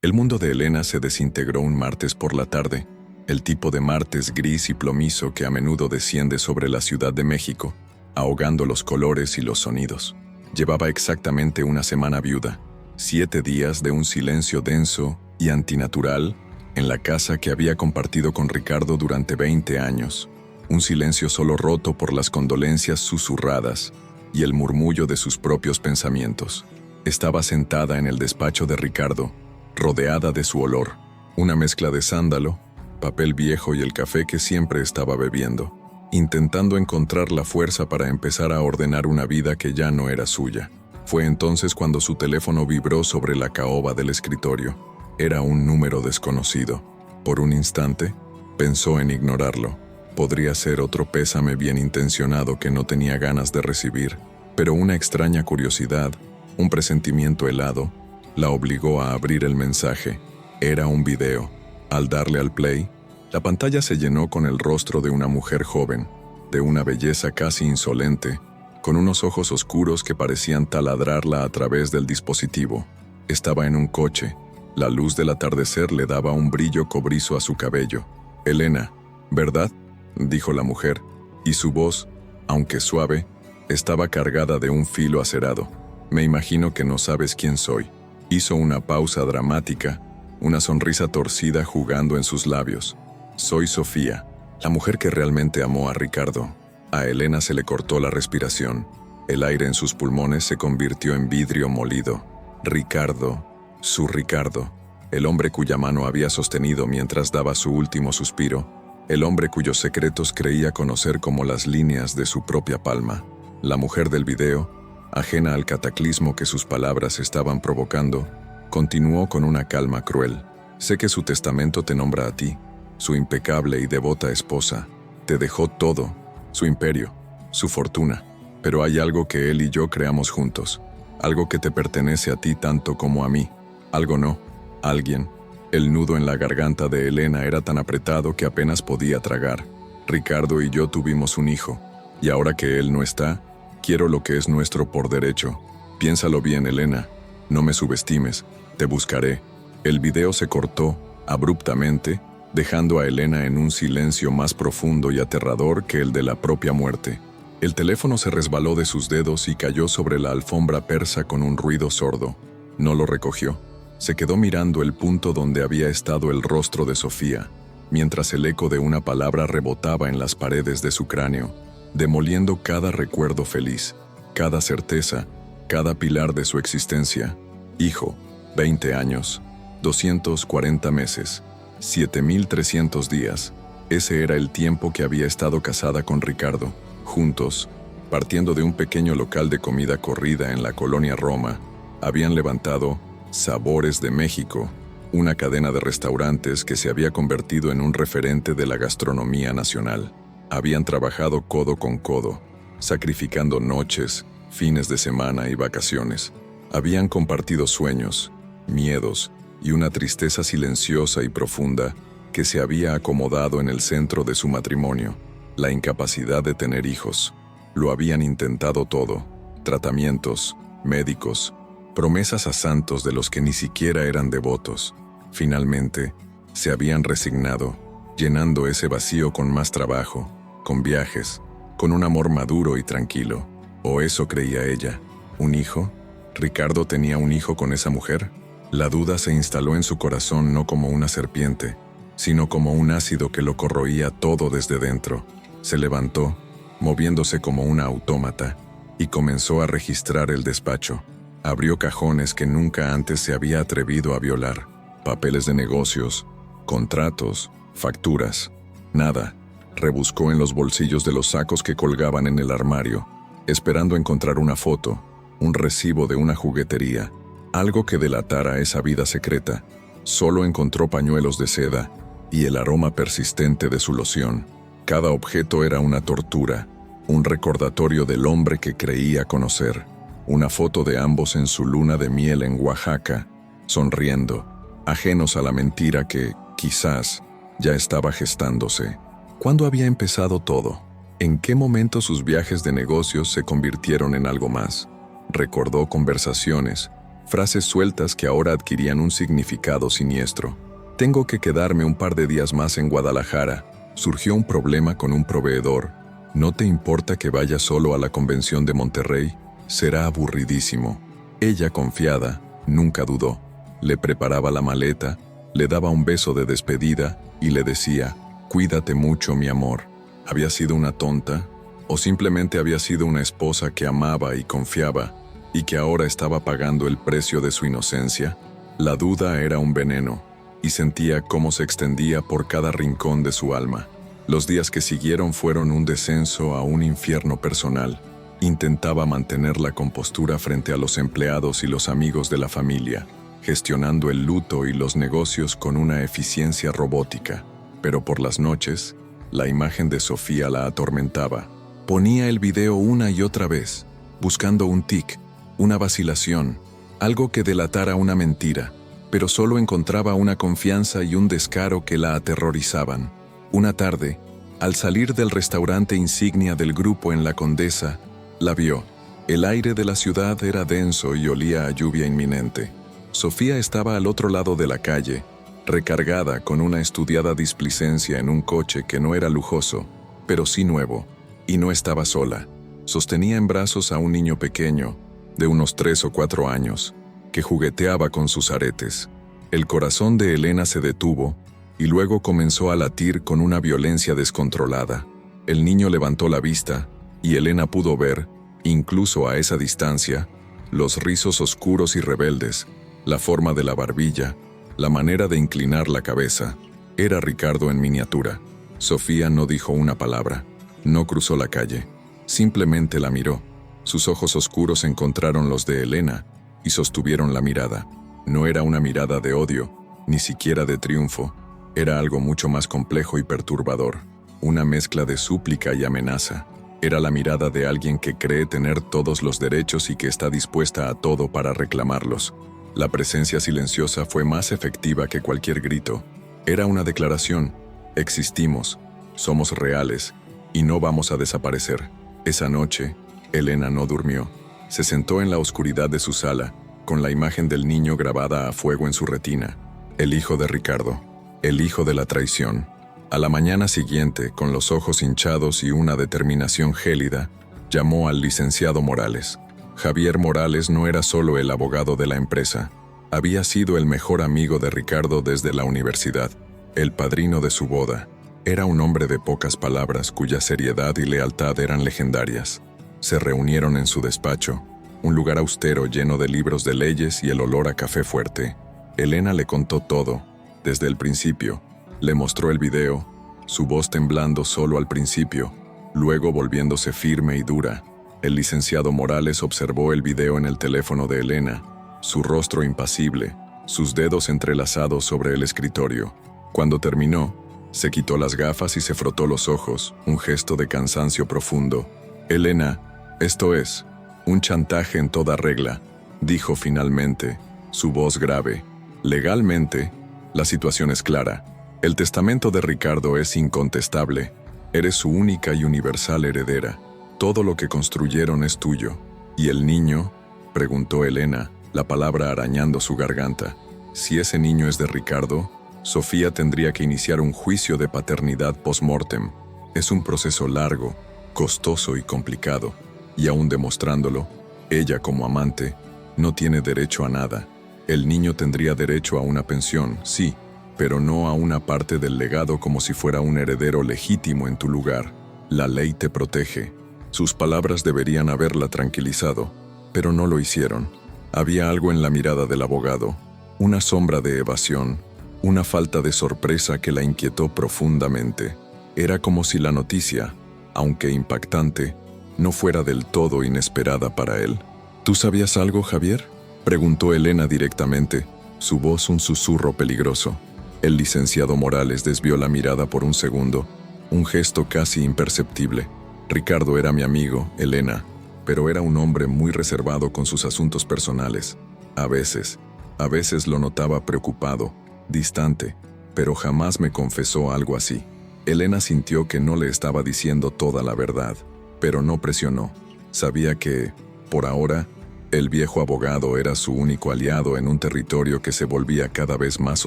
El mundo de Elena se desintegró un martes por la tarde, el tipo de martes gris y plomizo que a menudo desciende sobre la Ciudad de México, ahogando los colores y los sonidos. Llevaba exactamente una semana viuda, 7 días de un silencio denso y antinatural en la casa que había compartido con Ricardo durante 20 años. Un silencio solo roto por las condolencias susurradas y el murmullo de sus propios pensamientos. Estaba sentada en el despacho de Ricardo, rodeada de su olor, una mezcla de sándalo, papel viejo y el café que siempre estaba bebiendo, intentando encontrar la fuerza para empezar a ordenar una vida que ya no era suya. Fue entonces cuando su teléfono vibró sobre la caoba del escritorio. Era un número desconocido. Por un instante, pensó en ignorarlo. Podría ser otro pésame bien intencionado que no tenía ganas de recibir, pero una extraña curiosidad, un presentimiento helado, la obligó a abrir el mensaje. Era un video. Al darle al play, la pantalla se llenó con el rostro de una mujer joven, de una belleza casi insolente, con unos ojos oscuros que parecían taladrarla a través del dispositivo. Estaba en un coche. La luz del atardecer le daba un brillo cobrizo a su cabello. «Elena, ¿verdad?», dijo la mujer, y su voz, aunque suave, estaba cargada de un filo acerado. «Me imagino que no sabes quién soy». Hizo una pausa dramática, una sonrisa torcida jugando en sus labios. «Soy Sofía, la mujer que realmente amó a Ricardo». A Elena se le cortó la respiración. El aire en sus pulmones se convirtió en vidrio molido. Ricardo, su Ricardo, el hombre cuya mano había sostenido mientras daba su último suspiro, el hombre cuyos secretos creía conocer como las líneas de su propia palma. La mujer del video, ajena al cataclismo que sus palabras estaban provocando, continuó con una calma cruel. «Sé que su testamento te nombra a ti, su impecable y devota esposa. Te dejó todo, su imperio, su fortuna. Pero hay algo que él y yo creamos juntos, algo que te pertenece a ti tanto como a mí. Algo no, alguien». El nudo en la garganta de Elena era tan apretado que apenas podía tragar. «Ricardo y yo tuvimos un hijo, y ahora que él no está, quiero lo que es nuestro por derecho. Piénsalo bien, Elena. No me subestimes. Te buscaré». El video se cortó, abruptamente, dejando a Elena en un silencio más profundo y aterrador que el de la propia muerte. El teléfono se resbaló de sus dedos y cayó sobre la alfombra persa con un ruido sordo. No lo recogió. Se quedó mirando el punto donde había estado el rostro de Sofía, mientras el eco de una palabra rebotaba en las paredes de su cráneo, demoliendo cada recuerdo feliz, cada certeza, cada pilar de su existencia. Hijo, 20 años, 240 meses, 7.300 días. Ese era el tiempo que había estado casada con Ricardo. Juntos, partiendo de un pequeño local de comida corrida en la colonia Roma, habían levantado Sabores de México, una cadena de restaurantes que se había convertido en un referente de la gastronomía nacional. Habían trabajado codo con codo, sacrificando noches, fines de semana y vacaciones. Habían compartido sueños, miedos y una tristeza silenciosa y profunda que se había acomodado en el centro de su matrimonio, la incapacidad de tener hijos. Lo habían intentado todo: tratamientos, médicos, promesas a santos de los que ni siquiera eran devotos. Finalmente, se habían resignado, llenando ese vacío con más trabajo, con viajes, con un amor maduro y tranquilo. O eso creía ella. ¿Un hijo? ¿Ricardo tenía un hijo con esa mujer? La duda se instaló en su corazón no como una serpiente, sino como un ácido que lo corroía todo desde dentro. Se levantó, moviéndose como una autómata, y comenzó a registrar el despacho. Abrió cajones que nunca antes se había atrevido a violar. Papeles de negocios, contratos, facturas. Nada. Rebuscó en los bolsillos de los sacos que colgaban en el armario, esperando encontrar una foto, un recibo de una juguetería, algo que delatara esa vida secreta. Solo encontró pañuelos de seda y el aroma persistente de su loción. Cada objeto era una tortura, un recordatorio del hombre que creía conocer. Una foto de ambos en su luna de miel en Oaxaca, sonriendo, ajenos a la mentira que, quizás, ya estaba gestándose. ¿Cuándo había empezado todo? ¿En qué momento sus viajes de negocios se convirtieron en algo más? Recordó conversaciones, frases sueltas que ahora adquirían un significado siniestro. Tengo que quedarme un par de días más en Guadalajara. Surgió un problema con un proveedor. ¿No te importa que vaya solo a la convención de Monterrey? Será aburridísimo. Ella, confiada, nunca dudó. Le preparaba la maleta, le daba un beso de despedida y le decía, «Cuídate mucho, mi amor». ¿Había sido una tonta? ¿O simplemente había sido una esposa que amaba y confiaba y que ahora estaba pagando el precio de su inocencia? La duda era un veneno, y sentía cómo se extendía por cada rincón de su alma. Los días que siguieron fueron un descenso a un infierno personal. Intentaba mantener la compostura frente a los empleados y los amigos de la familia, gestionando el luto y los negocios con una eficiencia robótica. Pero por las noches, la imagen de Sofía la atormentaba. Ponía el video una y otra vez, buscando un tic, una vacilación, algo que delatara una mentira, pero solo encontraba una confianza y un descaro que la aterrorizaban. Una tarde, al salir del restaurante insignia del grupo en La Condesa, la vio. El aire de la ciudad era denso y olía a lluvia inminente. Sofía estaba al otro lado de la calle, recargada con una estudiada displicencia en un coche que no era lujoso, pero sí nuevo, y no estaba sola. Sostenía en brazos a un niño pequeño, de unos 3 o 4 años, que jugueteaba con sus aretes. El corazón de Elena se detuvo y luego comenzó a latir con una violencia descontrolada. El niño levantó la vista y Elena pudo ver, incluso a esa distancia, los rizos oscuros y rebeldes, la forma de la barbilla, la manera de inclinar la cabeza. Era Ricardo en miniatura. Sofía no dijo una palabra, no cruzó la calle, simplemente la miró. Sus ojos oscuros encontraron los de Elena y sostuvieron la mirada. No era una mirada de odio, ni siquiera de triunfo. Era algo mucho más complejo y perturbador, una mezcla de súplica y amenaza. Era la mirada de alguien que cree tener todos los derechos y que está dispuesta a todo para reclamarlos. La presencia silenciosa fue más efectiva que cualquier grito. Era una declaración: existimos, somos reales y no vamos a desaparecer. Esa noche, Elena no durmió. Se sentó en la oscuridad de su sala, con la imagen del niño grabada a fuego en su retina. El hijo de Ricardo, el hijo de la traición. A la mañana siguiente, con los ojos hinchados y una determinación gélida, llamó al licenciado Morales. Javier Morales no era solo el abogado de la empresa. Había sido el mejor amigo de Ricardo desde la universidad, el padrino de su boda. Era un hombre de pocas palabras cuya seriedad y lealtad eran legendarias. Se reunieron en su despacho, un lugar austero lleno de libros de leyes y el olor a café fuerte. Elena le contó todo, desde el principio. Le mostró el video, su voz temblando solo al principio, luego volviéndose firme y dura. El licenciado Morales observó el video en el teléfono de Elena, su rostro impasible, sus dedos entrelazados sobre el escritorio. Cuando terminó, se quitó las gafas y se frotó los ojos, un gesto de cansancio profundo. «Elena, esto es un chantaje en toda regla», dijo finalmente, su voz grave. «Legalmente, la situación es clara. El testamento de Ricardo es incontestable. Eres su única y universal heredera. Todo lo que construyeron es tuyo. ¿Y el niño?», preguntó Elena, la palabra arañando su garganta. Si ese niño es de Ricardo, Sofía tendría que iniciar un juicio de paternidad post-mortem. Es un proceso largo, costoso y complicado, y aún demostrándolo, ella como amante no tiene derecho a nada. El niño tendría derecho a una pensión, sí, pero no a una parte del legado como si fuera un heredero legítimo en tu lugar. La ley te protege. Sus palabras deberían haberla tranquilizado, pero no lo hicieron. Había algo en la mirada del abogado, una sombra de evasión, una falta de sorpresa que la inquietó profundamente. Era como si la noticia, aunque impactante, no fuera del todo inesperada para él. ¿Tú sabías algo, Javier?, preguntó Elena directamente, su voz un susurro peligroso. El licenciado Morales desvió la mirada por un segundo, un gesto casi imperceptible. Ricardo era mi amigo, Elena, pero era un hombre muy reservado con sus asuntos personales. A veces lo notaba preocupado, distante, pero jamás me confesó algo así. Elena sintió que no le estaba diciendo toda la verdad, pero no presionó. Sabía que, por ahora, El viejo abogado era su único aliado en un territorio que se volvía cada vez más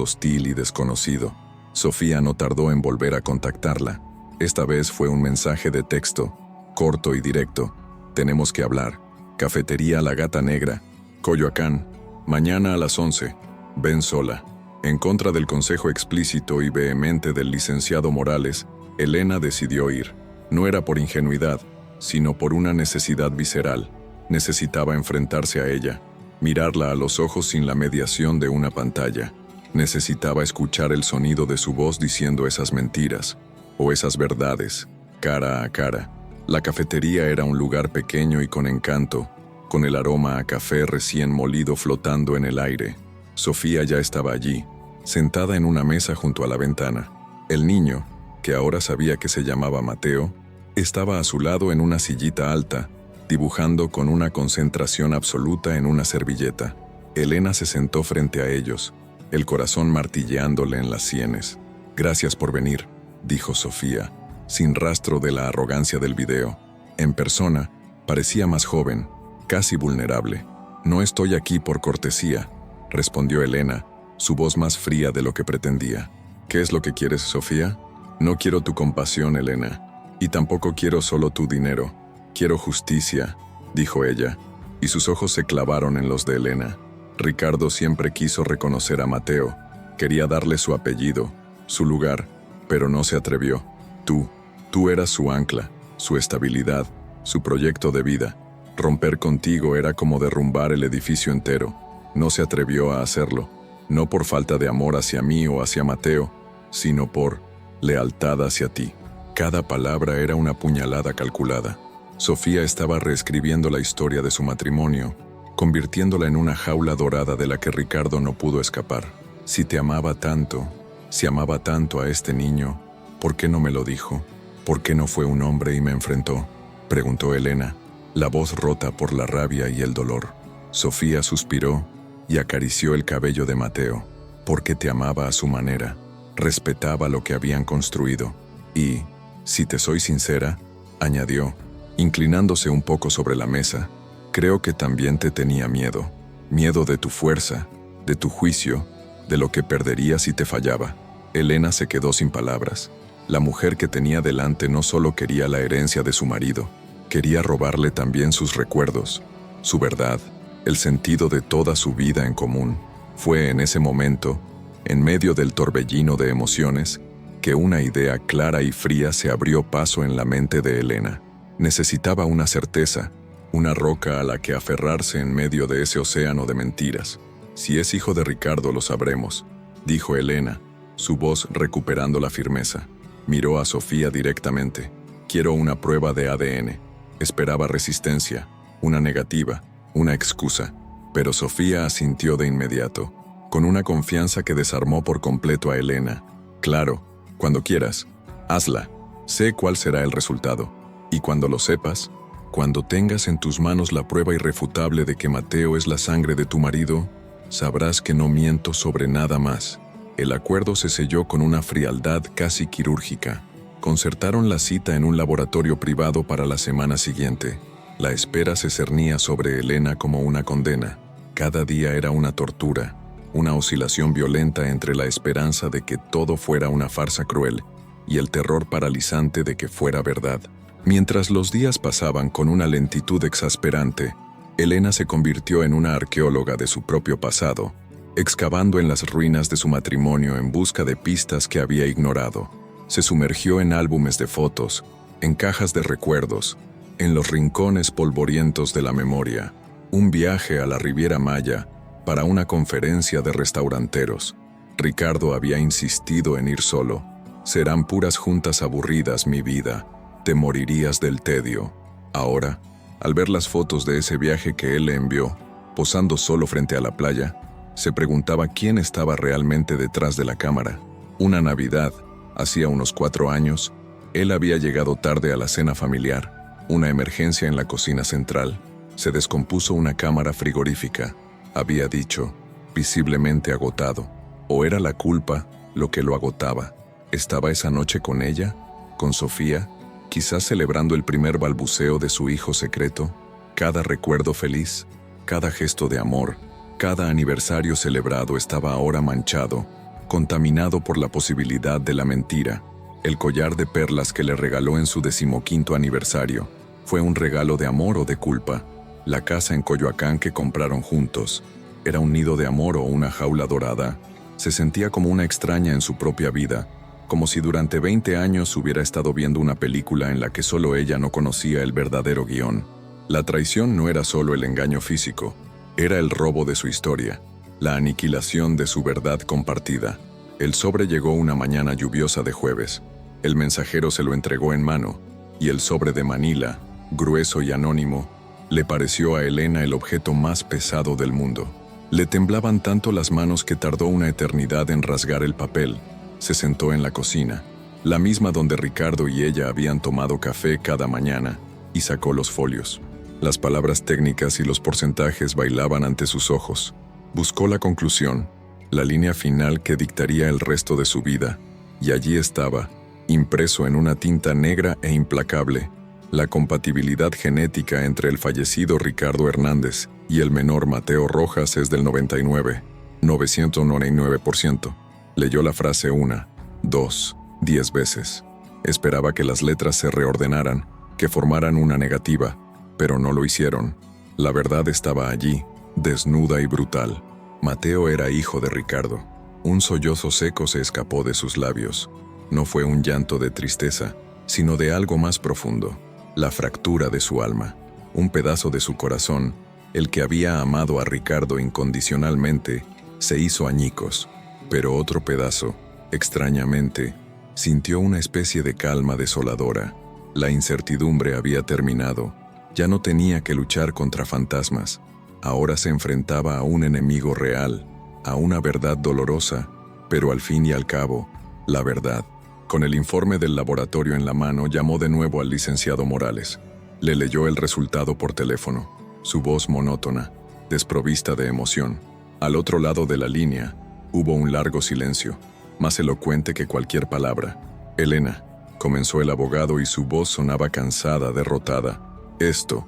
hostil y desconocido. Sofía no tardó en volver a contactarla. Esta vez fue un mensaje de texto, corto y directo. Tenemos que hablar. Cafetería La Gata Negra, Coyoacán, mañana a las 11. Ven sola. En contra del consejo explícito y vehemente del licenciado Morales, Elena decidió ir. No era por ingenuidad, sino por una necesidad visceral. Necesitaba enfrentarse a ella, mirarla a los ojos sin la mediación de una pantalla. Necesitaba escuchar el sonido de su voz diciendo esas mentiras, o esas verdades, cara a cara. La cafetería era un lugar pequeño y con encanto, con el aroma a café recién molido flotando en el aire. Sofía ya estaba allí, sentada en una mesa junto a la ventana. El niño, que ahora sabía que se llamaba Mateo, estaba a su lado en una sillita alta, dibujando con una concentración absoluta en una servilleta. Elena se sentó frente a ellos, el corazón martilleándole en las sienes. «Gracias por venir», dijo Sofía, sin rastro de la arrogancia del video. En persona, parecía más joven, casi vulnerable. «No estoy aquí por cortesía», respondió Elena, su voz más fría de lo que pretendía. «¿Qué es lo que quieres, Sofía?» «No quiero tu compasión, Elena, y tampoco quiero solo tu dinero. Quiero justicia», dijo ella, y sus ojos se clavaron en los de Elena. Ricardo siempre quiso reconocer a Mateo, quería darle su apellido, su lugar, pero no se atrevió. Tú eras su ancla, su estabilidad, su proyecto de vida. Romper contigo era como derrumbar el edificio entero. No se atrevió a hacerlo, no por falta de amor hacia mí o hacia Mateo, sino por lealtad hacia ti. Cada palabra era una puñalada calculada. Sofía estaba reescribiendo la historia de su matrimonio, convirtiéndola en una jaula dorada de la que Ricardo no pudo escapar. Si amaba tanto a este niño, ¿por qué no me lo dijo? ¿Por qué no fue un hombre y me enfrentó?, preguntó Elena, la voz rota por la rabia y el dolor. Sofía suspiró y acarició el cabello de Mateo, porque te amaba a su manera, respetaba lo que habían construido. Y, si te soy sincera, añadió, inclinándose un poco sobre la mesa, creo que también te tenía miedo. Miedo de tu fuerza, de tu juicio, de lo que perdería si te fallaba. Elena se quedó sin palabras. La mujer que tenía delante no solo quería la herencia de su marido, quería robarle también sus recuerdos, su verdad, el sentido de toda su vida en común. Fue en ese momento, en medio del torbellino de emociones, que una idea clara y fría se abrió paso en la mente de Elena. Necesitaba una certeza, una roca a la que aferrarse en medio de ese océano de mentiras. Si es hijo de Ricardo lo sabremos, dijo Elena, su voz recuperando la firmeza. Miró a Sofía directamente. Quiero una prueba de ADN. Esperaba resistencia, una negativa, una excusa, pero Sofía asintió de inmediato, con una confianza que desarmó por completo a Elena. Claro, cuando quieras, hazla. Sé cuál será el resultado. Y cuando lo sepas, cuando tengas en tus manos la prueba irrefutable de que Mateo es la sangre de tu marido, sabrás que no miento sobre nada más. El acuerdo se selló con una frialdad casi quirúrgica. Concertaron la cita en un laboratorio privado para la semana siguiente. La espera se cernía sobre Elena como una condena. Cada día era una tortura, una oscilación violenta entre la esperanza de que todo fuera una farsa cruel y el terror paralizante de que fuera verdad. Mientras los días pasaban con una lentitud exasperante, Elena se convirtió en una arqueóloga de su propio pasado, excavando en las ruinas de su matrimonio en busca de pistas que había ignorado. Se sumergió en álbumes de fotos, en cajas de recuerdos, en los rincones polvorientos de la memoria. Un viaje a la Riviera Maya para una conferencia de restauranteros. Ricardo había insistido en ir solo. Serán puras juntas aburridas, mi vida. Te morirías del tedio. Ahora, al ver las fotos de ese viaje que él le envió, posando solo frente a la playa, se preguntaba quién estaba realmente detrás de la cámara. Una Navidad, hacía unos 4 años, él había llegado tarde a la cena familiar. Una emergencia en la cocina central. Se descompuso una cámara frigorífica, había dicho, visiblemente agotado. ¿O era la culpa lo que lo agotaba? ¿Estaba esa noche con ella? ¿Con Sofía? Quizás celebrando el primer balbuceo de su hijo secreto. Cada recuerdo feliz. Cada gesto de amor, cada aniversario celebrado estaba ahora manchado, contaminado por la posibilidad de la mentira. El collar de perlas que le regaló en su 15º aniversario fue un regalo de amor o de culpa. La casa en Coyoacán que compraron juntos era un nido de amor o una jaula dorada. Se sentía como una extraña en su propia vida, como si durante 20 años hubiera estado viendo una película en la que solo ella no conocía el verdadero guión. La traición no era solo el engaño físico, era el robo de su historia, la aniquilación de su verdad compartida. El sobre llegó una mañana lluviosa de jueves. El mensajero se lo entregó en mano, y el sobre de Manila, grueso y anónimo, le pareció a Elena el objeto más pesado del mundo. Le temblaban tanto las manos que tardó una eternidad en rasgar el papel. Se sentó en la cocina, la misma donde Ricardo y ella habían tomado café cada mañana, y sacó los folios. Las palabras técnicas y los porcentajes bailaban ante sus ojos. Buscó la conclusión, la línea final que dictaría el resto de su vida, y allí estaba, impreso en una tinta negra e implacable, la compatibilidad genética entre el fallecido Ricardo Hernández y el menor Mateo Rojas es del 999%. Leyó la frase 1, 2, 10 veces. Esperaba que las letras se reordenaran, que formaran una negativa, pero no lo hicieron. La verdad estaba allí, desnuda y brutal. Mateo era hijo de Ricardo. Un sollozo seco se escapó de sus labios. No fue un llanto de tristeza, sino de algo más profundo. La fractura de su alma. Un pedazo de su corazón, el que había amado a Ricardo incondicionalmente, se hizo añicos. Pero otro pedazo, extrañamente, sintió una especie de calma desoladora. La incertidumbre había terminado. Ya no tenía que luchar contra fantasmas. Ahora se enfrentaba a un enemigo real, a una verdad dolorosa, pero al fin y al cabo, la verdad. Con el informe del laboratorio en la mano, llamó de nuevo al licenciado Morales. Le leyó el resultado por teléfono, su voz monótona, desprovista de emoción. Al otro lado de la línea, hubo un largo silencio, más elocuente que cualquier palabra. «Elena», comenzó el abogado y su voz sonaba cansada, derrotada. Esto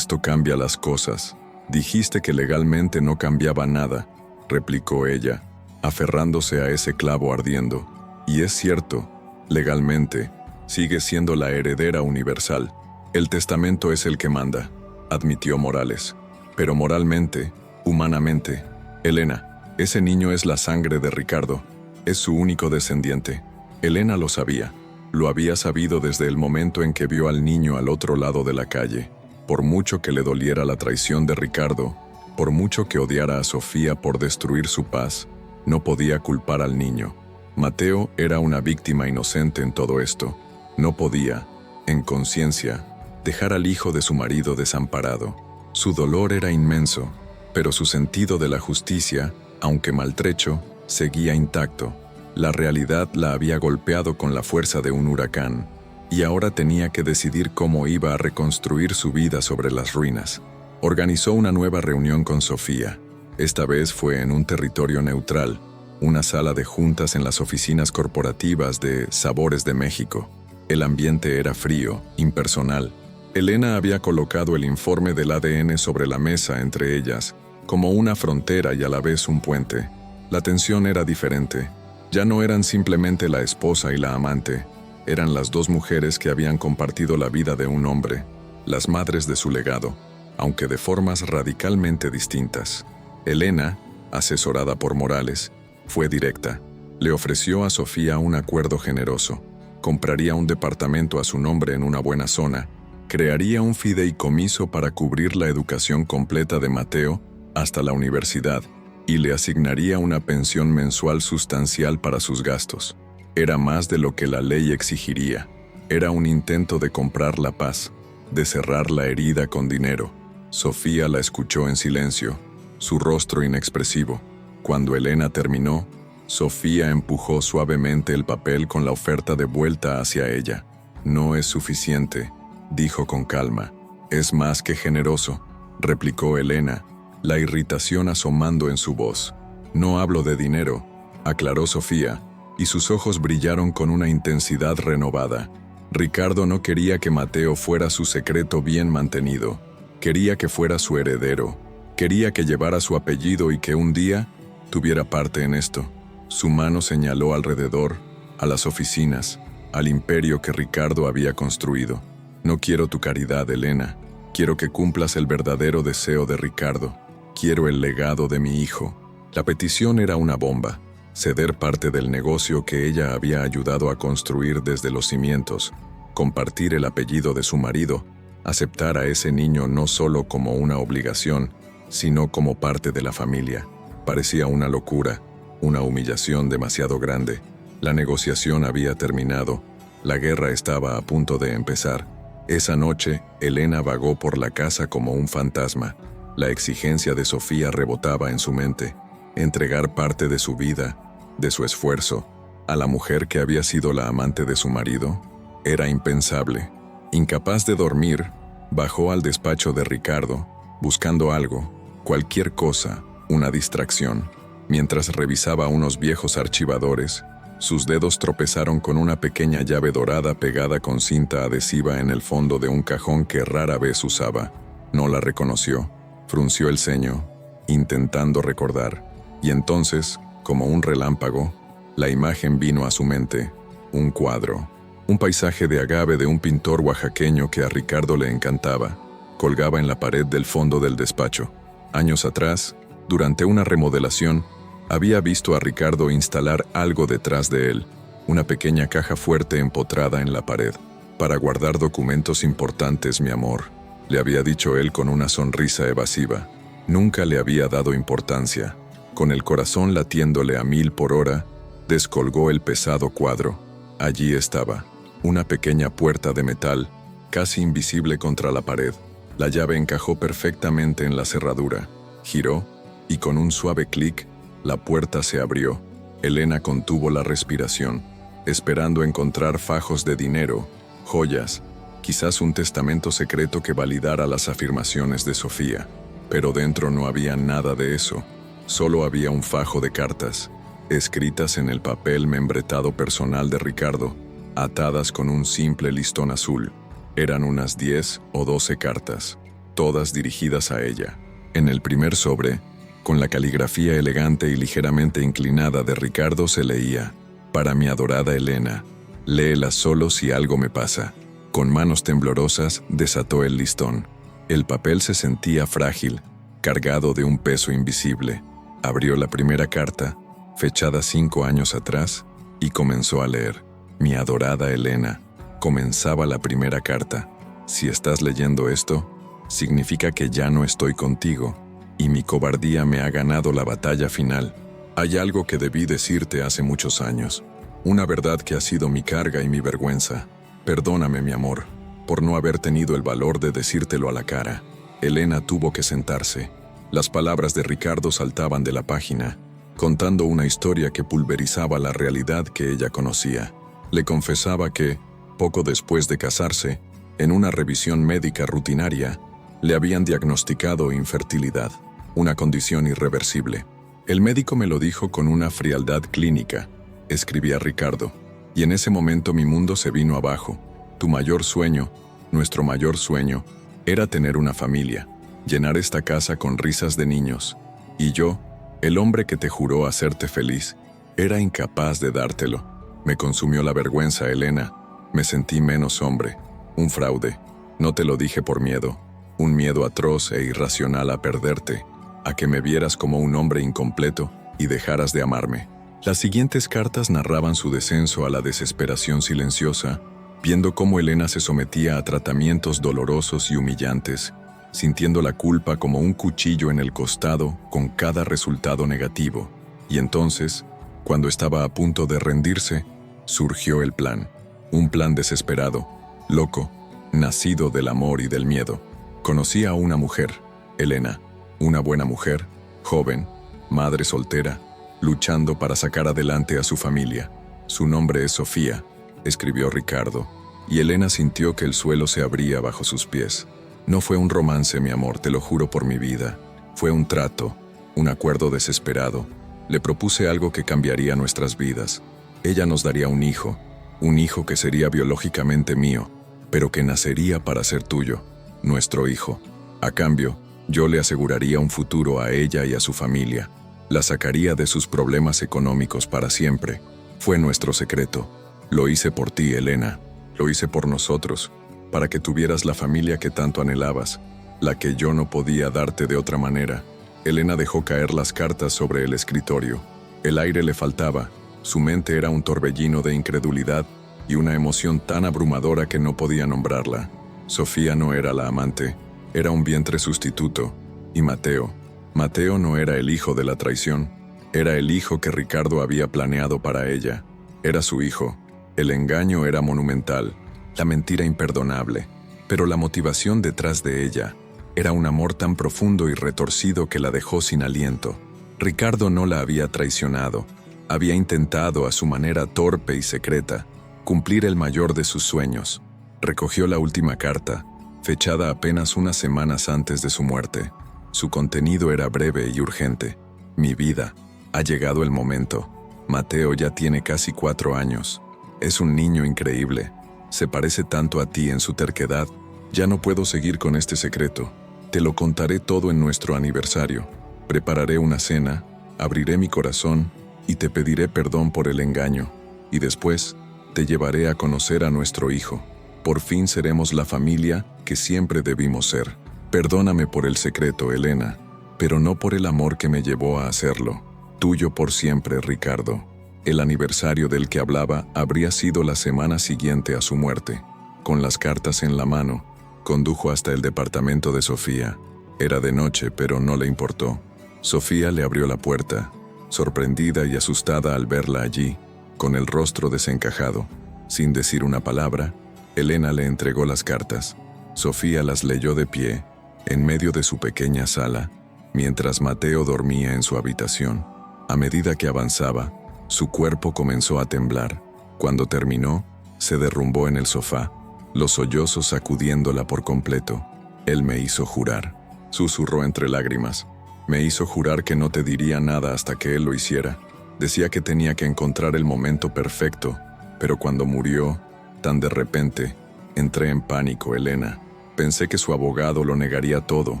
cambia las cosas. Dijiste que legalmente no cambiaba nada», replicó ella, aferrándose a ese clavo ardiendo. «Y es cierto, legalmente, sigue siendo la heredera universal. El testamento es el que manda», admitió Morales. «Pero moralmente, humanamente, Elena, ese niño es la sangre de Ricardo, es su único descendiente». Elena lo sabía. Lo había sabido desde el momento en que vio al niño al otro lado de la calle. Por mucho que le doliera la traición de Ricardo, por mucho que odiara a Sofía por destruir su paz, no podía culpar al niño. Mateo era una víctima inocente en todo esto. No podía, en conciencia, dejar al hijo de su marido desamparado. Su dolor era inmenso, pero su sentido de la justicia, aunque maltrecho, seguía intacto. La realidad la había golpeado con la fuerza de un huracán, y ahora tenía que decidir cómo iba a reconstruir su vida sobre las ruinas. Organizó una nueva reunión con Sofía. Esta vez fue en un territorio neutral, una sala de juntas en las oficinas corporativas de Sabores de México. El ambiente era frío, impersonal. Elena había colocado el informe del ADN sobre la mesa entre ellas, como una frontera y a la vez un puente. La tensión era diferente. Ya no eran simplemente la esposa y la amante, eran las dos mujeres que habían compartido la vida de un hombre, las madres de su legado, aunque de formas radicalmente distintas. Elena, asesorada por Morales, fue directa. Le ofreció a Sofía un acuerdo generoso. Compraría un departamento a su nombre en una buena zona, crearía un fideicomiso para cubrir la educación completa de Mateo hasta la universidad, y le asignaría una pensión mensual sustancial para sus gastos. Era más de lo que la ley exigiría. Era un intento de comprar la paz, de cerrar la herida con dinero. Sofía la escuchó en silencio, su rostro inexpresivo. Cuando Elena terminó, Sofía empujó suavemente el papel con la oferta de vuelta hacia ella. «No es suficiente», dijo con calma. «Es más que generoso», replicó Elena, la irritación asomando en su voz. «No hablo de dinero», aclaró Sofía, y sus ojos brillaron con una intensidad renovada. Ricardo no quería que Mateo fuera su secreto bien mantenido. Quería que fuera su heredero. Quería que llevara su apellido y que un día tuviera parte en esto. Su mano señaló alrededor, a las oficinas, al imperio que Ricardo había construido. No quiero tu caridad, Elena. Quiero que cumplas el verdadero deseo de Ricardo. Quiero el legado de mi hijo. La petición era una bomba. Ceder parte del negocio que ella había ayudado a construir desde los cimientos, compartir el apellido de su marido, aceptar a ese niño no solo como una obligación, sino como parte de la familia. Parecía una locura, una humillación demasiado grande. La negociación había terminado. La guerra estaba a punto de empezar. Esa noche, Elena vagó por la casa como un fantasma. La exigencia de Sofía rebotaba en su mente. Entregar parte de su vida, de su esfuerzo, a la mujer que había sido la amante de su marido, era impensable. Incapaz de dormir, bajó al despacho de Ricardo, buscando algo, cualquier cosa, una distracción. Mientras revisaba unos viejos archivadores, sus dedos tropezaron con una pequeña llave dorada pegada con cinta adhesiva en el fondo de un cajón que rara vez usaba. No la reconoció, frunció el ceño, intentando recordar. Y entonces, como un relámpago, la imagen vino a su mente, un cuadro. Un paisaje de agave de un pintor oaxaqueño que a Ricardo le encantaba, colgaba en la pared del fondo del despacho. Años atrás, durante una remodelación, había visto a Ricardo instalar algo detrás de él, una pequeña caja fuerte empotrada en la pared. Para guardar documentos importantes, mi amor, le había dicho él con una sonrisa evasiva. Nunca le había dado importancia. Con el corazón latiéndole a 1000 por hora, descolgó el pesado cuadro. Allí estaba, una pequeña puerta de metal, casi invisible contra la pared. La llave encajó perfectamente en la cerradura. Giró, y con un suave clic, la puerta se abrió. Elena contuvo la respiración, esperando encontrar fajos de dinero, joyas, quizás un testamento secreto que validara las afirmaciones de Sofía. Pero dentro no había nada de eso. Solo había un fajo de cartas, escritas en el papel membretado personal de Ricardo, atadas con un simple listón azul. Eran unas 10 o 12 cartas, todas dirigidas a ella. En el primer sobre, con la caligrafía elegante y ligeramente inclinada de Ricardo se leía: «Para mi adorada Elena, léela solo si algo me pasa». Con manos temblorosas desató el listón. El papel se sentía frágil, cargado de un peso invisible. Abrió la primera carta, fechada 5 años atrás, y comenzó a leer. «Mi adorada Elena», comenzaba la primera carta. «Si estás leyendo esto, significa que ya no estoy contigo, y mi cobardía me ha ganado la batalla final. Hay algo que debí decirte hace muchos años, una verdad que ha sido mi carga y mi vergüenza. Perdóname, mi amor, por no haber tenido el valor de decírtelo a la cara». Elena tuvo que sentarse. Las palabras de Ricardo saltaban de la página, contando una historia que pulverizaba la realidad que ella conocía. Le confesaba que, poco después de casarse, en una revisión médica rutinaria, le habían diagnosticado infertilidad, una condición irreversible. «El médico me lo dijo con una frialdad clínica», escribía Ricardo, «y en ese momento mi mundo se vino abajo. Tu mayor sueño, nuestro mayor sueño, era tener una familia, llenar esta casa con risas de niños. Y yo, el hombre que te juró hacerte feliz, era incapaz de dártelo. Me consumió la vergüenza, Elena. Me sentí menos hombre, un fraude. No te lo dije por miedo, un miedo atroz e irracional a perderte, a que me vieras como un hombre incompleto y dejaras de amarme». Las siguientes cartas narraban su descenso a la desesperación silenciosa, viendo cómo Elena se sometía a tratamientos dolorosos y humillantes, sintiendo la culpa como un cuchillo en el costado con cada resultado negativo. Y entonces, cuando estaba a punto de rendirse, surgió el plan. Un plan desesperado, loco, nacido del amor y del miedo. Conocía a una mujer, Elena, una buena mujer, joven, madre soltera, luchando para sacar adelante a su familia. «Su nombre es Sofía», escribió Ricardo, y Elena sintió que el suelo se abría bajo sus pies. «No fue un romance, mi amor, te lo juro por mi vida. Fue un trato, un acuerdo desesperado. Le propuse algo que cambiaría nuestras vidas. Ella nos daría un hijo que sería biológicamente mío, pero que nacería para ser tuyo, nuestro hijo. A cambio, Yo le aseguraría un futuro a ella y a su familia. La sacaría de sus problemas económicos para siempre. Fue nuestro secreto. Lo hice por ti, Elena. Lo hice por nosotros, para que tuvieras la familia que tanto anhelabas, la que yo no podía darte de otra manera. Elena dejó caer las cartas sobre el escritorio. El aire le faltaba. Su mente era un torbellino de incredulidad y una emoción tan abrumadora que no podía nombrarla. Sofía no era la amante, era un vientre sustituto. Y Mateo no era el hijo de la traición, era el hijo que Ricardo había planeado para ella. Era su hijo. El engaño era monumental, la mentira imperdonable, pero la motivación detrás de ella era un amor tan profundo y retorcido que la dejó sin aliento. Ricardo no la había traicionado, había intentado a su manera torpe y secreta cumplir el mayor de sus sueños. Recogió la última carta, fechada apenas unas semanas antes de su muerte. Su contenido era breve y urgente. Mi vida, ha llegado el momento. Mateo ya tiene casi 4 años. Es un niño increíble. Se parece tanto a ti en su terquedad. Ya no puedo seguir con este secreto. Te lo contaré todo en nuestro aniversario. Prepararé una cena, abriré mi corazón y te pediré perdón por el engaño. Y después, te llevaré a conocer a nuestro hijo. Por fin seremos la familia que siempre debimos ser. Perdóname por el secreto, Elena, pero no por el amor que me llevó a hacerlo. Tuyo por siempre, Ricardo. El aniversario del que hablaba habría sido la semana siguiente a su muerte. Con las cartas en la mano, condujo hasta el departamento de Sofía. Era de noche, pero no le importó. Sofía le abrió la puerta, sorprendida y asustada al verla allí, con el rostro desencajado. Sin decir una palabra, Elena le entregó las cartas. Sofía las leyó de pie, en medio de su pequeña sala, mientras Mateo dormía en su habitación. A medida que avanzaba, su cuerpo comenzó a temblar. Cuando terminó, se derrumbó en el sofá, los sollozos sacudiéndola por completo. Él me hizo jurar, susurró entre lágrimas. Me hizo jurar que no te diría nada hasta que él lo hiciera. Decía que tenía que encontrar el momento perfecto, pero cuando murió, tan de repente, entré en pánico, Elena. Pensé que su abogado lo negaría todo,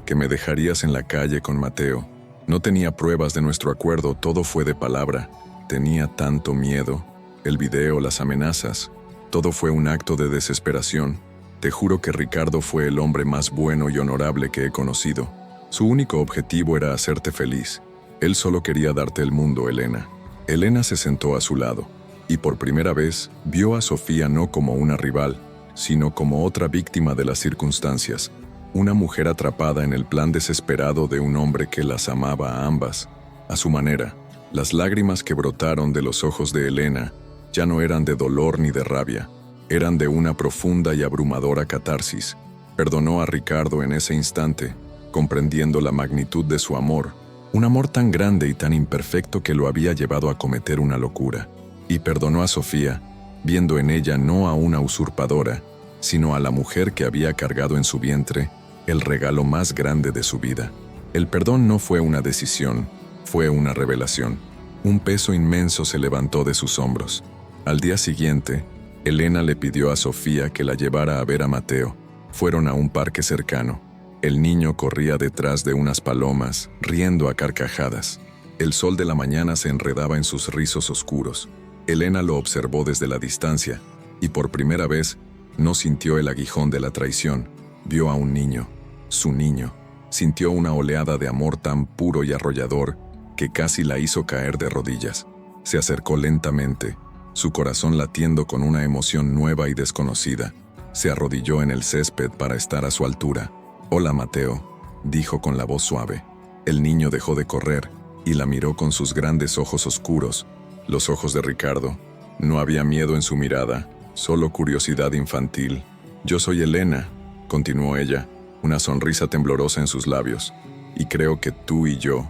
que me dejarías en la calle con Mateo. No tenía pruebas de nuestro acuerdo, todo fue de palabra. Tenía tanto miedo. El video, las amenazas, todo fue un acto de desesperación. Te juro que Ricardo fue el hombre más bueno y honorable que he conocido. Su único objetivo era hacerte feliz. Él solo quería darte el mundo, Elena. Elena se sentó a su lado, y por primera vez vio a Sofía no como una rival, sino como otra víctima de las circunstancias. Una mujer atrapada en el plan desesperado de un hombre que las amaba a ambas, a su manera. Las lágrimas que brotaron de los ojos de Elena ya no eran de dolor ni de rabia, eran de una profunda y abrumadora catarsis. Perdonó a Ricardo en ese instante, comprendiendo la magnitud de su amor, un amor tan grande y tan imperfecto que lo había llevado a cometer una locura. Y perdonó a Sofía, viendo en ella no a una usurpadora, sino a la mujer que había cargado en su vientre el regalo más grande de su vida. El perdón no fue una decisión, fue una revelación. Un peso inmenso se levantó de sus hombros. Al día siguiente, Elena le pidió a Sofía que la llevara a ver a Mateo. Fueron a un parque cercano. El niño corría detrás de unas palomas, riendo a carcajadas. El sol de la mañana se enredaba en sus rizos oscuros. Elena lo observó desde la distancia, y por primera vez no sintió el aguijón de la traición. Vio a un niño, su niño. Sintió una oleada de amor tan puro y arrollador que casi la hizo caer de rodillas. Se acercó lentamente, su corazón latiendo con una emoción nueva y desconocida. Se arrodilló en el césped para estar a su altura. «Hola, Mateo», dijo con la voz suave. El niño dejó de correr y la miró con sus grandes ojos oscuros, los ojos de Ricardo. No había miedo en su mirada, solo curiosidad infantil. «Yo soy Elena», continuó ella, una sonrisa temblorosa en sus labios. «Y creo que tú y yo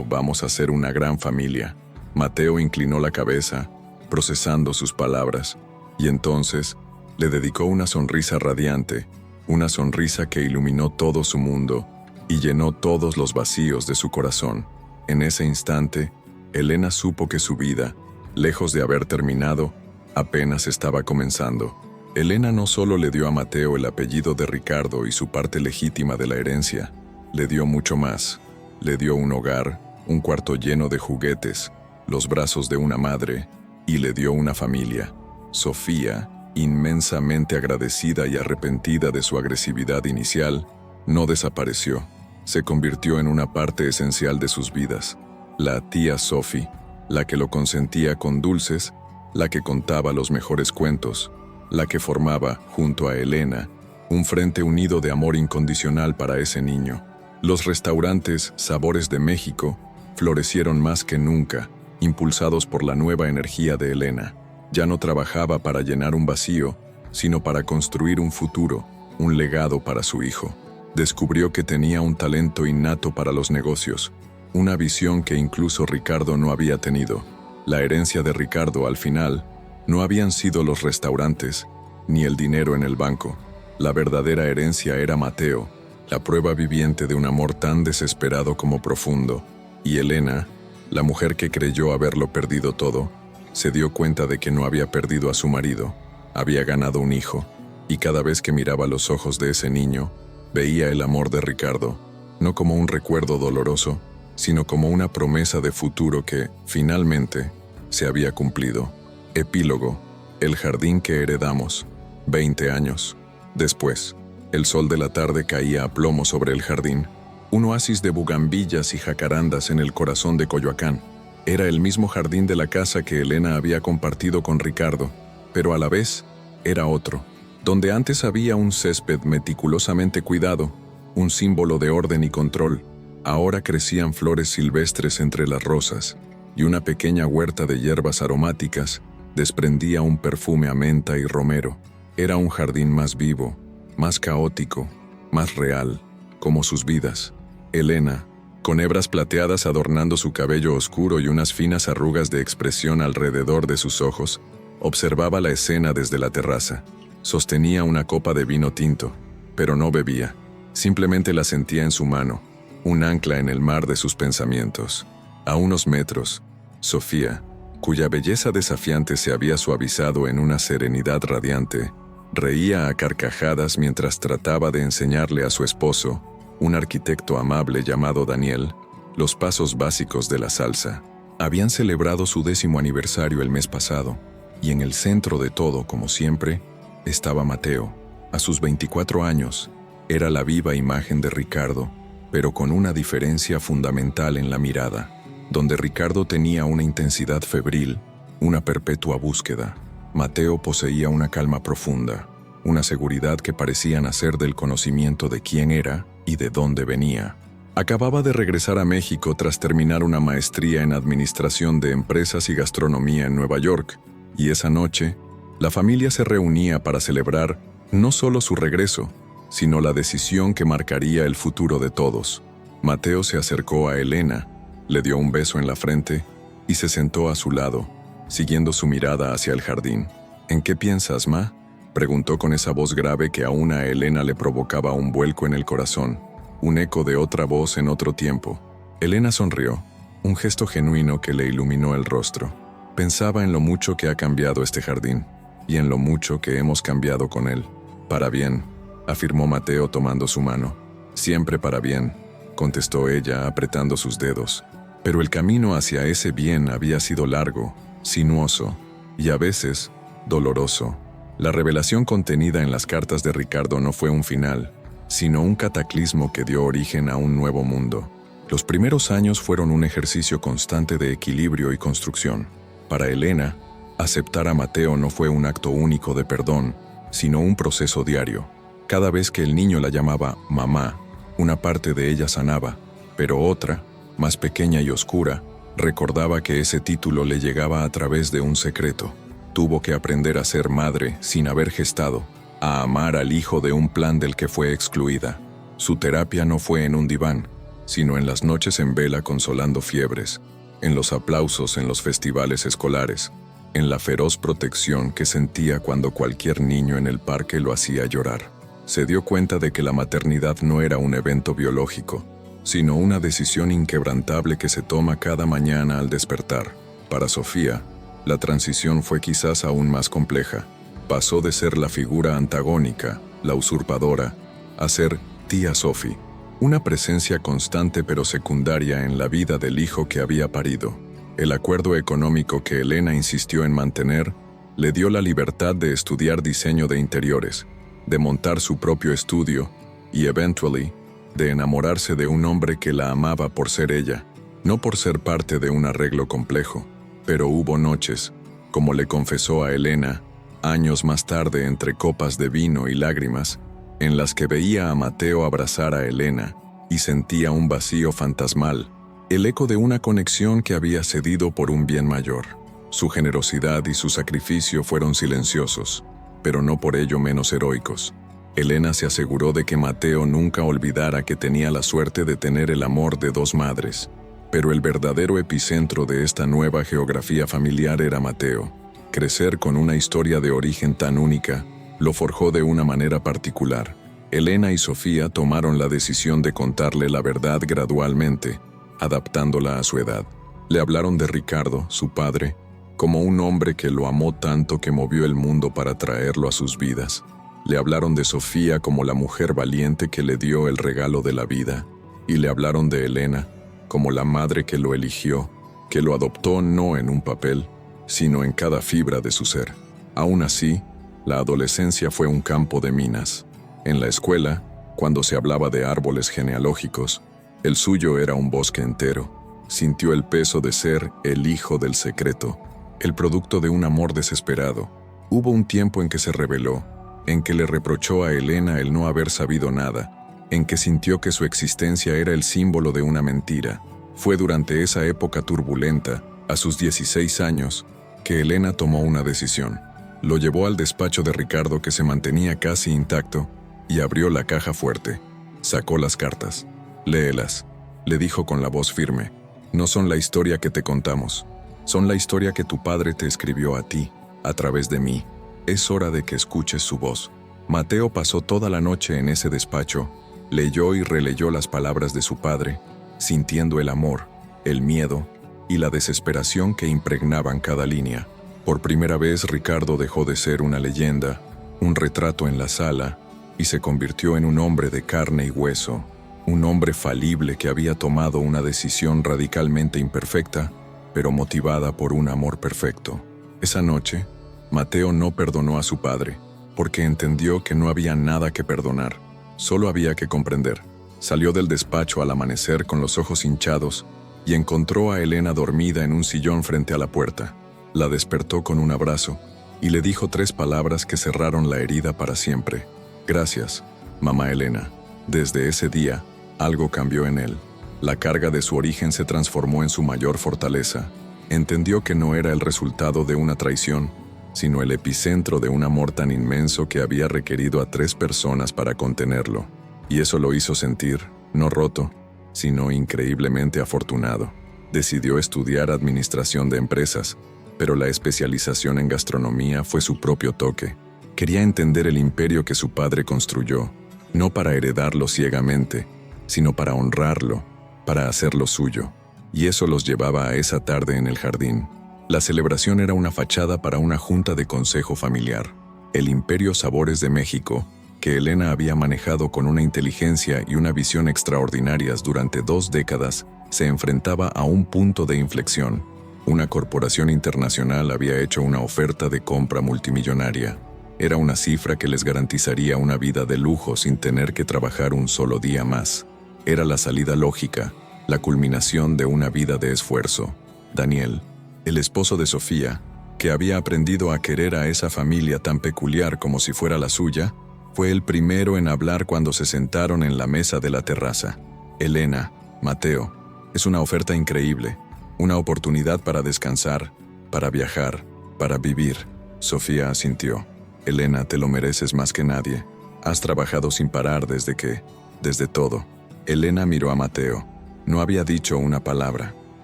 vamos a ser una gran familia». Mateo inclinó la cabeza, procesando sus palabras, y entonces le dedicó una sonrisa radiante, una sonrisa que iluminó todo su mundo y llenó todos los vacíos de su corazón. En ese instante, Elena supo que su vida, lejos de haber terminado, apenas estaba comenzando. Elena no solo le dio a Mateo el apellido de Ricardo y su parte legítima de la herencia, le dio mucho más. Le dio un hogar, un cuarto lleno de juguetes, los brazos de una madre, y le dio una familia. Sofía, inmensamente agradecida y arrepentida de su agresividad inicial, no desapareció. Se convirtió en una parte esencial de sus vidas. La tía Sophie, la que lo consentía con dulces, la que contaba los mejores cuentos, la que formaba, junto a Elena, un frente unido de amor incondicional para ese niño. Los restaurantes Sabores de México florecieron más que nunca, impulsados por la nueva energía de Elena. Ya no trabajaba para llenar un vacío, sino para construir un futuro, un legado para su hijo. Descubrió que tenía un talento innato para los negocios, una visión que incluso Ricardo no había tenido. La herencia de Ricardo, al final, no habían sido los restaurantes, ni el dinero en el banco. La verdadera herencia era Mateo, la prueba viviente de un amor tan desesperado como profundo. Y Elena, la mujer que creyó haberlo perdido todo, se dio cuenta de que no había perdido a su marido, había ganado un hijo, y cada vez que miraba los ojos de ese niño, veía el amor de Ricardo, no como un recuerdo doloroso, sino como una promesa de futuro que, finalmente, se había cumplido. Epílogo: el jardín que heredamos. 20 años después, el sol de la tarde caía a plomo sobre el jardín, un oasis de bugambillas y jacarandas en el corazón de Coyoacán. Era el mismo jardín de la casa que Elena había compartido con Ricardo, pero a la vez era otro, donde antes había un césped meticulosamente cuidado, un símbolo de orden y control. Ahora crecían flores silvestres entre las rosas, y una pequeña huerta de hierbas aromáticas desprendía un perfume a menta y romero. Era un jardín más vivo, más caótico, más real, como sus vidas. Elena, con hebras plateadas adornando su cabello oscuro y unas finas arrugas de expresión alrededor de sus ojos, observaba la escena desde la terraza. Sostenía una copa de vino tinto, pero no bebía. Simplemente la sentía en su mano, un ancla en el mar de sus pensamientos. A unos metros, Sofía, cuya belleza desafiante se había suavizado en una serenidad radiante, reía a carcajadas mientras trataba de enseñarle a su esposo, un arquitecto amable llamado Daniel, los pasos básicos de la salsa. Habían celebrado su 10º aniversario el mes pasado, y en el centro de todo, como siempre, estaba Mateo. A sus 24 años, era la viva imagen de Ricardo, pero con una diferencia fundamental en la mirada. Donde Ricardo tenía una intensidad febril, una perpetua búsqueda, Mateo poseía una calma profunda, una seguridad que parecía nacer del conocimiento de quién era y de dónde venía. Acababa de regresar a México tras terminar una maestría en Administración de Empresas y Gastronomía en Nueva York, y esa noche, la familia se reunía para celebrar no solo su regreso, sino la decisión que marcaría el futuro de todos. Mateo se acercó a Elena, le dio un beso en la frente y se sentó a su lado, siguiendo su mirada hacia el jardín. ¿En qué piensas, Ma?, preguntó con esa voz grave que aún a Elena le provocaba un vuelco en el corazón, un eco de otra voz en otro tiempo. Elena sonrió, un gesto genuino que le iluminó el rostro. Pensaba en lo mucho que ha cambiado este jardín, y en lo mucho que hemos cambiado con él. Para bien, afirmó Mateo tomando su mano. Siempre para bien, contestó ella apretando sus dedos. Pero el camino hacia ese bien había sido largo, sinuoso, y a veces, doloroso. La revelación contenida en las cartas de Ricardo no fue un final, sino un cataclismo que dio origen a un nuevo mundo. Los primeros años fueron un ejercicio constante de equilibrio y construcción. Para Elena, aceptar a Mateo no fue un acto único de perdón, sino un proceso diario. Cada vez que el niño la llamaba mamá, una parte de ella sanaba, pero otra, más pequeña y oscura, recordaba que ese título le llegaba a través de un secreto. Tuvo que aprender a ser madre sin haber gestado, a amar al hijo de un plan del que fue excluida. Su terapia no fue en un diván, sino en las noches en vela consolando fiebres, en los aplausos en los festivales escolares, en la feroz protección que sentía cuando cualquier niño en el parque lo hacía llorar. Se dio cuenta de que la maternidad no era un evento biológico, sino una decisión inquebrantable que se toma cada mañana al despertar. Para Sofía, la transición fue quizás aún más compleja. Pasó de ser la figura antagónica, la usurpadora, a ser tía Sophie, una presencia constante pero secundaria en la vida del hijo que había parido. El acuerdo económico que Elena insistió en mantener le dio la libertad de estudiar diseño de interiores, de montar su propio estudio y, eventually, de enamorarse de un hombre que la amaba por ser ella, no por ser parte de un arreglo complejo. Pero hubo noches, como le confesó a Elena, años más tarde entre copas de vino y lágrimas, en las que veía a Mateo abrazar a Elena y sentía un vacío fantasmal, el eco de una conexión que había cedido por un bien mayor. Su generosidad y su sacrificio fueron silenciosos, pero no por ello menos heroicos. Elena se aseguró de que Mateo nunca olvidara que tenía la suerte de tener el amor de dos madres. Pero el verdadero epicentro de esta nueva geografía familiar era Mateo. Crecer con una historia de origen tan única lo forjó de una manera particular. Elena y Sofía tomaron la decisión de contarle la verdad gradualmente, adaptándola a su edad. Le hablaron de Ricardo, su padre, como un hombre que lo amó tanto que movió el mundo para traerlo a sus vidas. Le hablaron de Sofía como la mujer valiente que le dio el regalo de la vida, y le hablaron de Elena como la madre que lo eligió, que lo adoptó no en un papel, sino en cada fibra de su ser. Aún así, la adolescencia fue un campo de minas. En la escuela, cuando se hablaba de árboles genealógicos, el suyo era un bosque entero. Sintió el peso de ser el hijo del secreto, el producto de un amor desesperado. Hubo un tiempo en que se rebeló, en que le reprochó a Elena el no haber sabido nada, en que sintió que su existencia era el símbolo de una mentira. Fue durante esa época turbulenta, a sus 16 años, que Elena tomó una decisión. Lo llevó al despacho de Ricardo, que se mantenía casi intacto, y abrió la caja fuerte. Sacó las cartas. «Léelas», le dijo con la voz firme. «No son la historia que te contamos. Son la historia que tu padre te escribió a ti, a través de mí. Es hora de que escuches su voz». Mateo pasó toda la noche en ese despacho. Leyó y releyó las palabras de su padre, sintiendo el amor, el miedo y la desesperación que impregnaban cada línea. Por primera vez Ricardo dejó de ser una leyenda, un retrato en la sala, y se convirtió en un hombre de carne y hueso, un hombre falible que había tomado una decisión radicalmente imperfecta, pero motivada por un amor perfecto. Esa noche, Mateo no perdonó a su padre, porque entendió que no había nada que perdonar. Solo había que comprender. Salió del despacho al amanecer con los ojos hinchados y encontró a Elena dormida en un sillón frente a la puerta. La despertó con un abrazo y le dijo 3 palabras que cerraron la herida para siempre. «Gracias, mamá Elena». Desde ese día, algo cambió en él. La carga de su origen se transformó en su mayor fortaleza. Entendió que no era el resultado de una traición, sino el epicentro de un amor tan inmenso que había requerido a 3 personas para contenerlo. Y eso lo hizo sentir, no roto, sino increíblemente afortunado. Decidió estudiar administración de empresas, pero la especialización en gastronomía fue su propio toque. Quería entender el imperio que su padre construyó, no para heredarlo ciegamente, sino para honrarlo, para hacerlo suyo. Y eso los llevaba a esa tarde en el jardín. La celebración era una fachada para una junta de consejo familiar. El Imperio Sabores de México, que Elena había manejado con una inteligencia y una visión extraordinarias durante 2 décadas, se enfrentaba a un punto de inflexión. Una corporación internacional había hecho una oferta de compra multimillonaria. Era una cifra que les garantizaría una vida de lujo sin tener que trabajar un solo día más. Era la salida lógica, la culminación de una vida de esfuerzo. Daniel, el esposo de Sofía, que había aprendido a querer a esa familia tan peculiar como si fuera la suya, fue el primero en hablar cuando se sentaron en la mesa de la terraza. «Elena, Mateo, es una oferta increíble, una oportunidad para descansar, para viajar, para vivir». Sofía asintió. «Elena, te lo mereces más que nadie. Has trabajado sin parar desde todo». Elena miró a Mateo. No había dicho una palabra.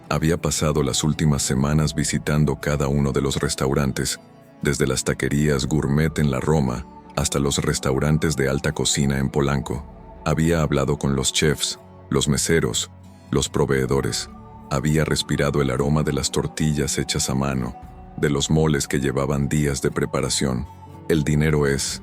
Había pasado las últimas semanas visitando cada uno de los restaurantes, desde las taquerías gourmet en la Roma hasta los restaurantes de alta cocina en Polanco. Había hablado con los chefs, los meseros, los proveedores. Había respirado el aroma de las tortillas hechas a mano, de los moles que llevaban días de preparación. «El dinero es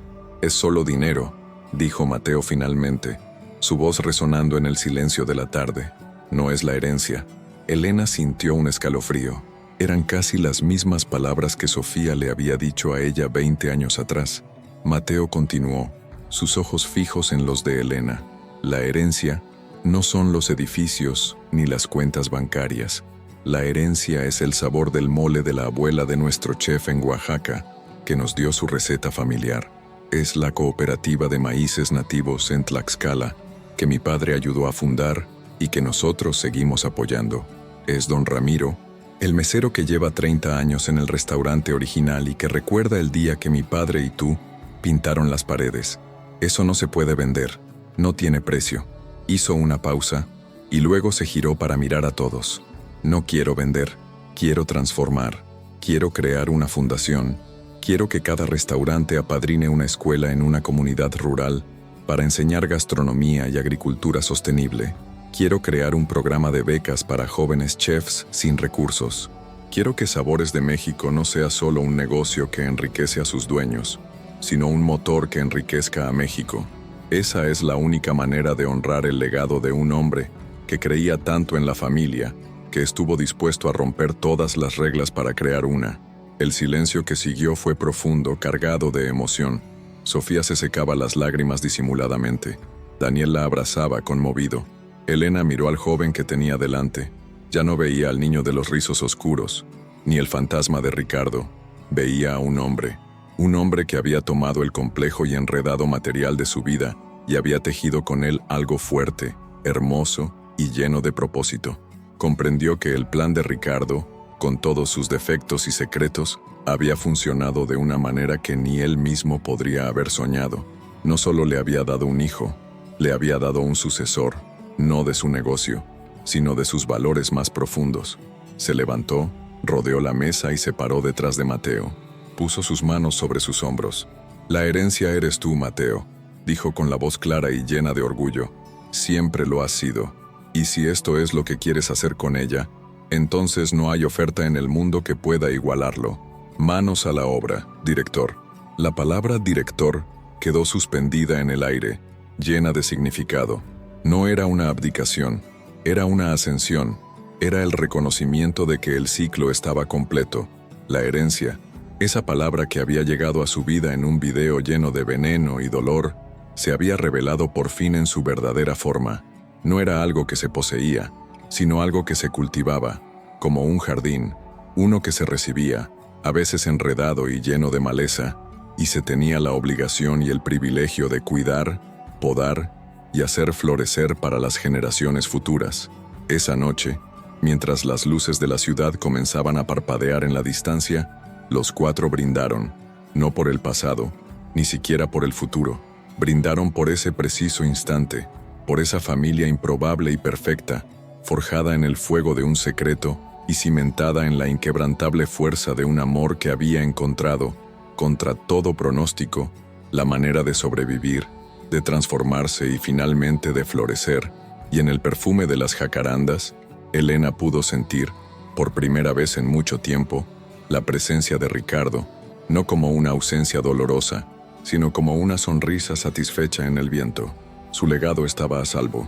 solo dinero», dijo Mateo finalmente. su voz resonando en el silencio de la tarde. No es la herencia. Elena sintió un escalofrío. Eran casi las mismas palabras que Sofía le había dicho a ella 20 años atrás. Mateo continuó, sus ojos fijos en los de Elena. La herencia no son los edificios ni las cuentas bancarias. La herencia es el sabor del mole de la abuela de nuestro chef en Oaxaca, que nos dio su receta familiar. Es la cooperativa de maíces nativos en Tlaxcala, que mi padre ayudó a fundar y que nosotros seguimos apoyando. Es don Ramiro, el mesero que lleva 30 años en el restaurante original y que recuerda el día que mi padre y tú pintaron las paredes. Eso no se puede vender, no tiene precio. Hizo una pausa y luego se giró para mirar a todos. No quiero vender, quiero transformar, quiero crear una fundación, quiero que cada restaurante apadrine una escuela en una comunidad rural para enseñar gastronomía y agricultura sostenible. Quiero crear un programa de becas para jóvenes chefs sin recursos. Quiero que Sabores de México no sea solo un negocio que enriquece a sus dueños, sino un motor que enriquezca a México. Esa es la única manera de honrar el legado de un hombre que creía tanto en la familia, que estuvo dispuesto a romper todas las reglas para crear una. El silencio que siguió fue profundo, cargado de emoción. Sofía se secaba las lágrimas disimuladamente. Daniel la abrazaba, conmovido. Elena miró al joven que tenía delante. Ya no veía al niño de los rizos oscuros, ni el fantasma de Ricardo. Veía a un hombre que había tomado el complejo y enredado material de su vida y había tejido con él algo fuerte, hermoso y lleno de propósito. Comprendió que el plan de Ricardo, con todos sus defectos y secretos, había funcionado de una manera que ni él mismo podría haber soñado. No solo le había dado un hijo, le había dado un sucesor, no de su negocio, sino de sus valores más profundos. Se levantó, rodeó la mesa y se paró detrás de Mateo. Puso sus manos sobre sus hombros. «La herencia eres tú, Mateo», dijo con la voz clara y llena de orgullo. «Siempre lo has sido. Y si esto es lo que quieres hacer con ella, entonces no hay oferta en el mundo que pueda igualarlo. Manos a la obra, director». La palabra director quedó suspendida en el aire, llena de significado. No era una abdicación, era una ascensión, era el reconocimiento de que el ciclo estaba completo. La herencia, esa palabra que había llegado a su vida en un video lleno de veneno y dolor, se había revelado por fin en su verdadera forma. No era algo que se poseía, sino algo que se cultivaba, como un jardín, uno que se recibía, a veces enredado y lleno de maleza, y se tenía la obligación y el privilegio de cuidar, podar y hacer florecer para las generaciones futuras. Esa noche, mientras las luces de la ciudad comenzaban a parpadear en la distancia, los cuatro brindaron, no por el pasado, ni siquiera por el futuro. Brindaron por ese preciso instante, por esa familia improbable y perfecta, forjada en el fuego de un secreto y cimentada en la inquebrantable fuerza de un amor que había encontrado, contra todo pronóstico, la manera de sobrevivir, de transformarse y finalmente de florecer. Y en el perfume de las jacarandas, Elena pudo sentir, por primera vez en mucho tiempo, la presencia de Ricardo, no como una ausencia dolorosa, sino como una sonrisa satisfecha en el viento. Su legado estaba a salvo.